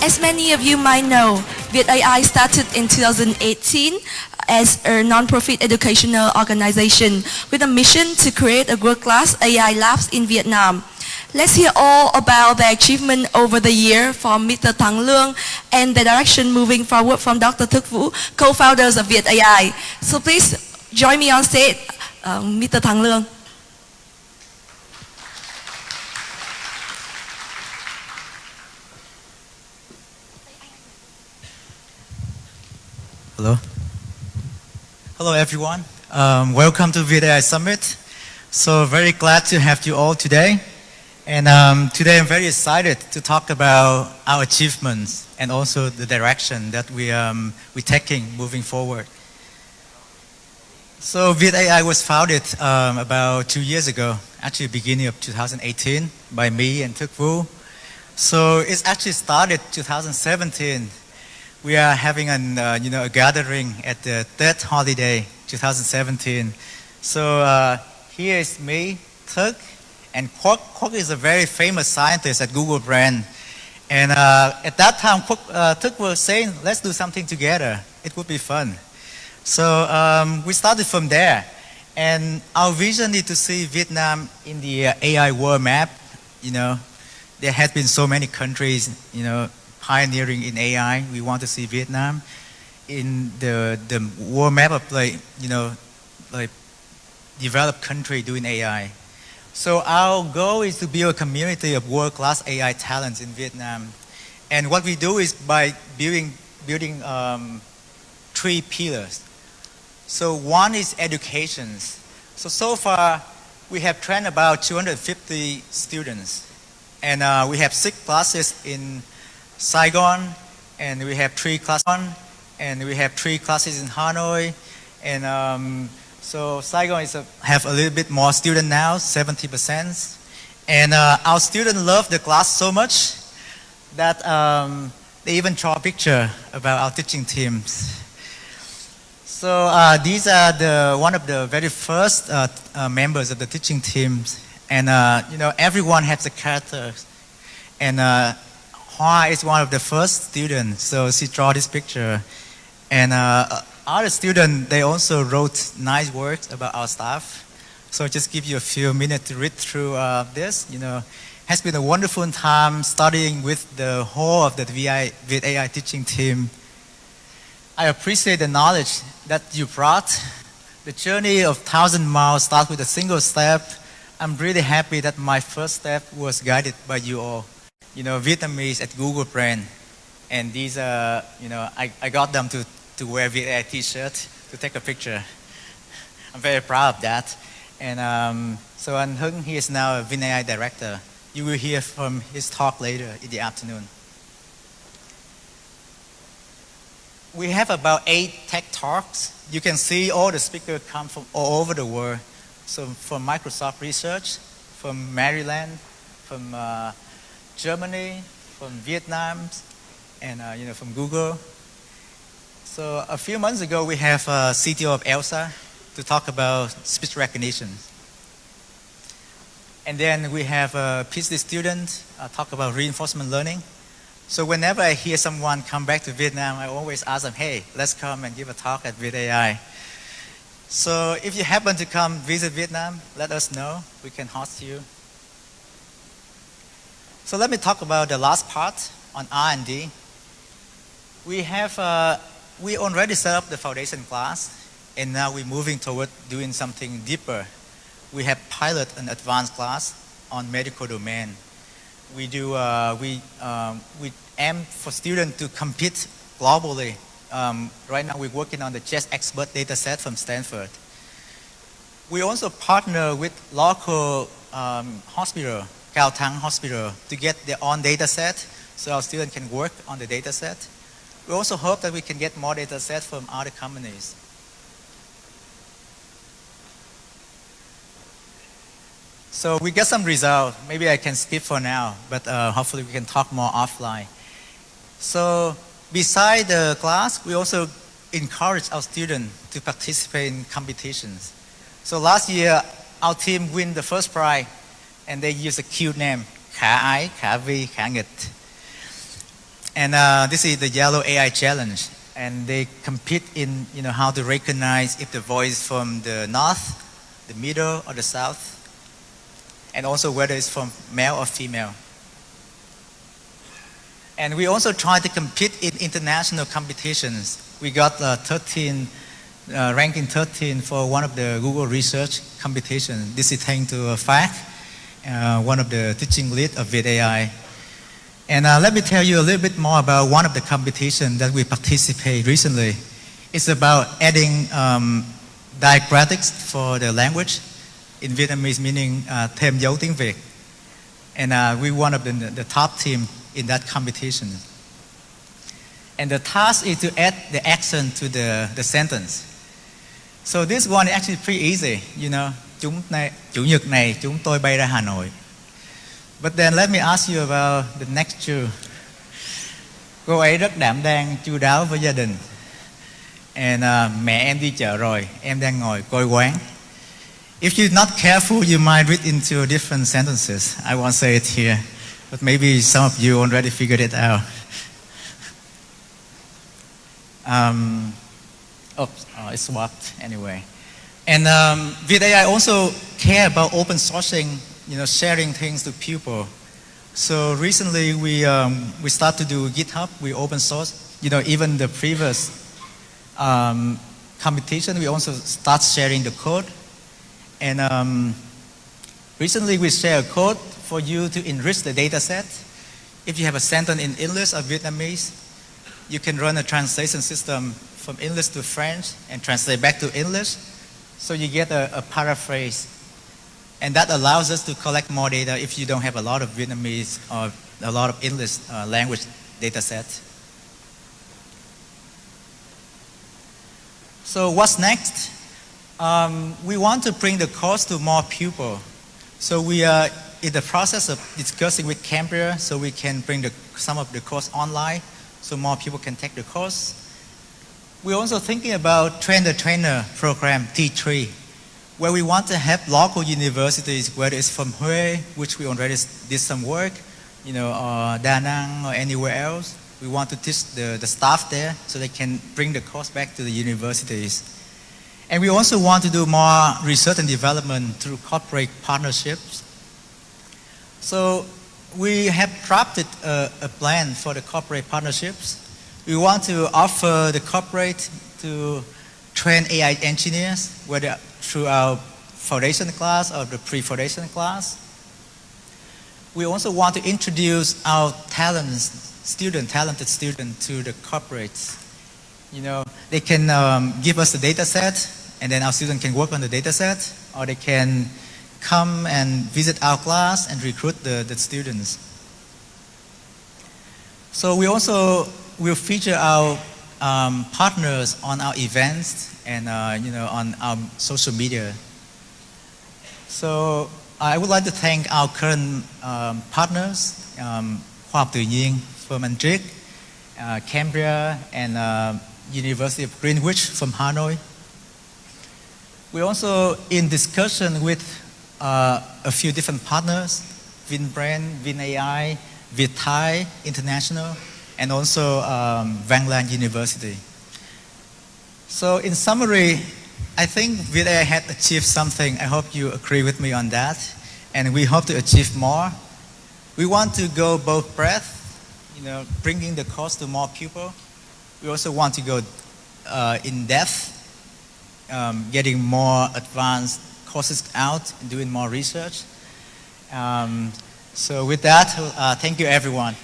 As many of you might know, VietAI started in 2018 as a non-profit educational organization with a mission to create a world-class AI labs in Vietnam. Let's hear all about the achievement over the year from Mr. Thang Luong and the direction moving forward from Dr. Thuc Vu, co-founders of VietAI. So please join me on stage, Mr. Thang Luong. Hello. Hello, everyone. Welcome to VietAI Summit. So very glad to have you all today. And today I'm very excited to talk about our achievements and also the direction that we're taking moving forward. So VietAI was founded about 2 years ago, actually beginning of 2018 by me and Thuc Vu. So it's actually started 2017. We are having a gathering at the Tết holiday 2017. So here is me, Thuc, and Quoc. Quoc is a very famous scientist at Google brand. And at that time, Thuc was saying, let's do something together. It would be fun. So we started from there. And our vision is to see Vietnam in the AI world map. There has been so many countries, pioneering in AI. We want to see Vietnam in the world map of like developed country doing AI. So our goal is to build a community of world-class AI talents in Vietnam. And what we do is by building 3 pillars. So one is education. So far we have trained about 250 students. And we have 6 classes in Saigon, and we have 3 classes, and we have 3 classes in Hanoi, and so Saigon have a little bit more students now, 70%, and our students love the class so much that they even draw a picture about our teaching teams. So these are one of the very first members of the teaching teams, and everyone has a character, and Hoa is one of the first students, so she drew this picture. And other students, they also wrote nice words about our staff. So just give you a few minutes to read through this. Has been a wonderful time studying with the whole of the VietAI teaching team. I appreciate the knowledge that you brought. The journey of 1,000 miles starts with a single step. I'm really happy that my first step was guided by you all. Vietnamese at Google brand, and these I got them to wear VietAI t-shirt to take a picture. I'm very proud of that. And so Anh Hưng, he is now a VietAI director. You will hear from his talk later in the afternoon. We have about 8 tech talks. You can see all the speakers come from all over the world. So from Microsoft Research, from Maryland, from Germany, from Vietnam, and from Google. So a few months ago, we have a CTO of ELSA to talk about speech recognition. And then we have a PhD student talk about reinforcement learning. So whenever I hear someone come back to Vietnam, I always ask them, hey, let's come and give a talk at VietAI. So if you happen to come visit Vietnam, let us know. We can host you. So let me talk about the last part on R&D. We already set up the foundation class, and now we're moving toward doing something deeper. We have pilot an advanced class on medical domain. We aim for students to compete globally. Right now we're working on the chest expert data set from Stanford. We also partner with local hospital, Thang Hospital, to get their own data set so our students can work on the data set. We also hope that we can get more data sets from other companies. So we get some results. Maybe I can skip for now, but hopefully we can talk more offline. So beside the class, we also encourage our students to participate in competitions. So last year, our team won the first prize, and they use a cute name, Khả Ái, Khả Vi, Khả Nghịch. And this is the Yellow AI Challenge. And they compete in how to recognize if the voice from the north, the middle, or the south, and also whether it's from male or female. And we also try to compete in international competitions. We got ranking 13 for one of the Google research competitions. This is thanks to one of the teaching lead of VietAI. And let me tell you a little bit more about one of the competitions that we participate recently. It's about adding diacritics for the language. In Vietnamese meaning thêm dấu tiếng Việt. And we one of the top team in that competition. And the task is to add the accent to the sentence. So this one is actually pretty easy, Chủ nhật này chúng tôi bay ra Hà Nội. But then let me ask you about the next two. Cô ấy rất đảm đang chu đáo với gia đình. And mẹ em đi chợ rồi, em đang ngồi coi quán. If you're not careful, you might read into different sentences. I won't say it here, but maybe some of you already figured it out. It's swapped anyway. And VietAI also care about open sourcing, sharing things to people. So recently we start to do GitHub. We open source. Even the previous competition, we also start sharing the code. And recently we share a code for you to enrich the data set. If you have a sentence in English or Vietnamese, you can run a translation system from English to French and translate back to English. So you get a paraphrase. And that allows us to collect more data if you don't have a lot of Vietnamese or a lot of English language data set. So what's next? We want to bring the course to more people. So we are in the process of discussing with Cambria so we can bring some of the course online so more people can take the course. We're also thinking about train-the-trainer program, T3, where we want to help local universities, whether it's from Hue, which we already did some work, or Da Nang or anywhere else. We want to teach the staff there so they can bring the course back to the universities. And we also want to do more research and development through corporate partnerships. So we have drafted a plan for the corporate partnerships. We want to offer the corporate to train AI engineers, whether through our foundation class or the pre-foundation class. We also want to introduce our talented students to the corporates. They can give us the data set, and then our students can work on the data set, or they can come and visit our class and recruit the students. So we also will feature our partners on our events and on our social media. So I would like to thank our current partners, Khoa học Tự nhiên, from Madrid, Cambria, and University of Greenwich from Hanoi. We're also in discussion with a few different partners, VinBrain, VinAI, VietAl International, and also Van Lan University. So in summary, I think VietAI had achieved something. I hope you agree with me on that. And we hope to achieve more. We want to go both breadth, bringing the course to more people. We also want to go in depth, getting more advanced courses out and doing more research. So with that, thank you everyone.